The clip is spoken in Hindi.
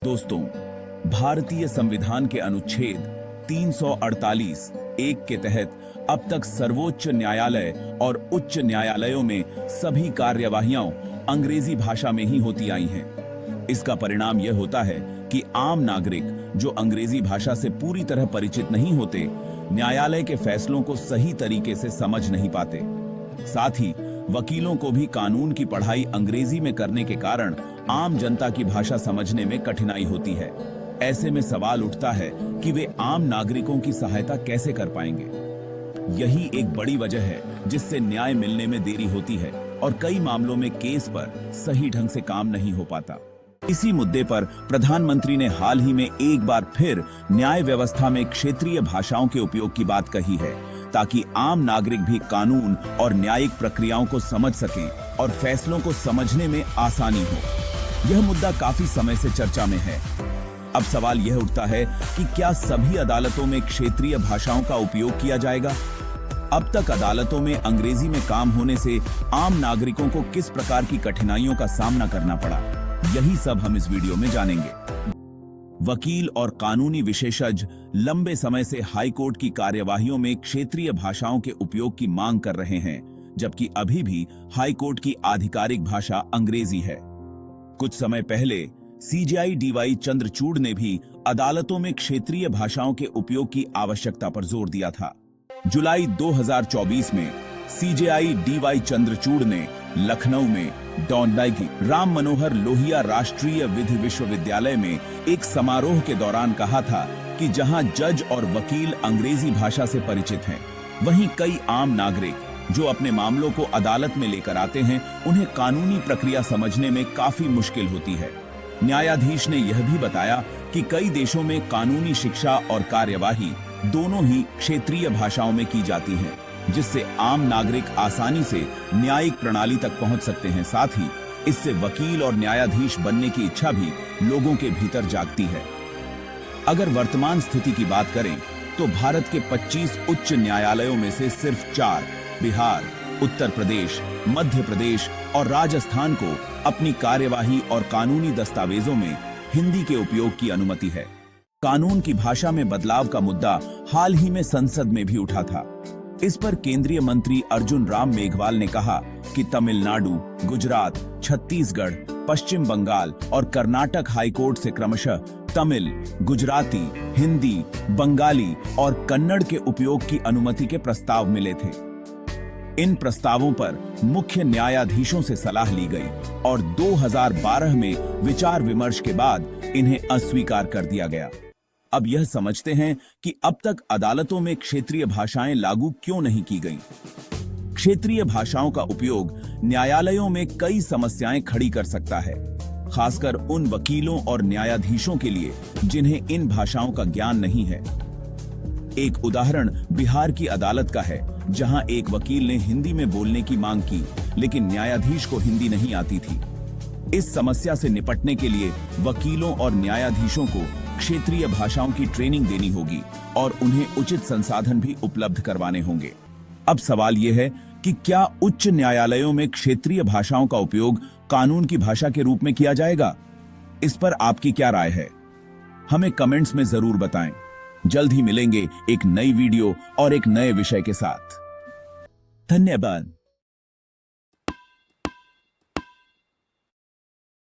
दोस्तों, भारतीय संविधान के अनुच्छेद 348 एक के तहत अब तक सर्वोच्च न्यायालय और उच्च न्यायालयों में सभी कार्यवाहियां अंग्रेजी भाषा में ही होती आई हैं। इसका परिणाम यह होता है कि आम नागरिक जो अंग्रेजी भाषा से पूरी तरह परिचित नहीं होते, न्यायालय के फैसलों को सही तरीके से समझ नहीं पाते। साथ ही वकीलों को भी कानून की पढ़ाई अंग्रेजी में करने के कारण आम जनता की भाषा समझने में कठिनाई होती है। ऐसे में सवाल उठता है कि वे आम नागरिकों की सहायता कैसे कर पाएंगे। यही एक बड़ी वजह है जिससे न्याय मिलने में देरी होती है और कई मामलों में केस पर सही ढंग से काम नहीं हो पाता। इसी मुद्दे पर प्रधानमंत्री ने हाल ही में एक बार फिर न्याय व्यवस्था में क्षेत्रीय भाषाओं के उपयोग की बात कही है, ताकि आम नागरिक भी कानून और न्यायिक प्रक्रियाओं को समझ सकें और फैसलों को समझने में आसानी हो। यह मुद्दा काफी समय से चर्चा में है। अब सवाल यह उठता है कि क्या सभी अदालतों में क्षेत्रीय भाषाओं का उपयोग किया जाएगा? अब तक अदालतों में अंग्रेजी में काम होने से आम नागरिकों को किस प्रकार की कठिनाइयों का सामना करना पड़ा, यही सब हम इस वीडियो में जानेंगे। वकील और कानूनी विशेषज्ञ लंबे समय से हाई कोर्ट की कार्यवाहियों में क्षेत्रीय भाषाओं के उपयोग की मांग कर रहे हैं, जबकि अभी भी हाई कोर्ट की आधिकारिक भाषा अंग्रेजी है। कुछ समय पहले सीजेआई डीवाई चंद्रचूड़ ने भी अदालतों में क्षेत्रीय भाषाओं के उपयोग की आवश्यकता पर जोर दिया था। जुलाई 2024 में सीजेआई डीवाई चंद्रचूड़ ने लखनऊ में डॉनडाइकी राम मनोहर लोहिया राष्ट्रीय विधि विश्वविद्यालय में एक समारोह के दौरान कहा था कि जहां जज और वकील अंग्रेजी भाषा से परिचित हैं, वहीं कई आम नागरिक जो अपने मामलों को अदालत में लेकर आते हैं, उन्हें कानूनी प्रक्रिया समझने में काफी मुश्किल होती है। न्यायाधीश ने यह भी बताया कि कई देशों में कानूनी शिक्षा और कार्यवाही दोनों ही क्षेत्रीय भाषाओं में की जाती हैं, जिससे आम नागरिक आसानी से न्यायिक प्रणाली तक पहुंच सकते हैं। साथ ही इससे वकील और न्यायाधीश बनने की इच्छा भी लोगों के भीतर जागती है। अगर वर्तमान स्थिति की बात करें तो भारत के 25 उच्च न्यायालयों में से सिर्फ 4 बिहार, उत्तर प्रदेश, मध्य प्रदेश और राजस्थान को अपनी कार्यवाही और कानूनी दस्तावेजों में हिंदी के उपयोग की अनुमति है। कानून की भाषा में बदलाव का मुद्दा हाल ही में संसद में भी उठा था। इस पर केंद्रीय मंत्री अर्जुन राम मेघवाल ने कहा कि तमिलनाडु, गुजरात, छत्तीसगढ़, पश्चिम बंगाल और कर्नाटक हाईकोर्ट से क्रमशः तमिल, गुजराती, हिंदी, बंगाली और कन्नड़ के उपयोग की अनुमति के प्रस्ताव मिले थे। इन प्रस्तावों पर मुख्य न्यायाधीशों से सलाह ली गई और 2012 में विचार विमर्श के बाद इन्हें अस्वीकार कर दिया गया। अब यह समझते हैं कि अब तक अदालतों में क्षेत्रीय भाषाएं लागू क्यों नहीं की गईं। क्षेत्रीय भाषाओं का उपयोग न्यायालयों में कई समस्याएं खड़ी कर सकता है, खासकर उन वकीलों और न्यायाधीशों के लिए जिन्हें इन भाषाओं का ज्ञान नहीं है। एक उदाहरण बिहार की अदालत का है, जहां एक वकील ने हिंदी में बोलने की मांग की, लेकिन न्यायाधीश को हिंदी नहीं आती थी। इस समस्या से निपटने के लिए वकीलों और न्यायाधीशों को क्षेत्रीय भाषाओं की ट्रेनिंग देनी होगी और उन्हें उचित संसाधन भी उपलब्ध करवाने होंगे। अब सवाल यह है कि क्या उच्च न्यायालयों में क्षेत्रीय भाषाओं का उपयोग कानून की भाषा के रूप में किया जाएगा? इस पर आपकी क्या राय है? हमें कमेंट्स में जरूर बताएं। जल्द ही मिलेंगे एक नई वीडियो और एक नए विषय के साथ। धन्यवाद।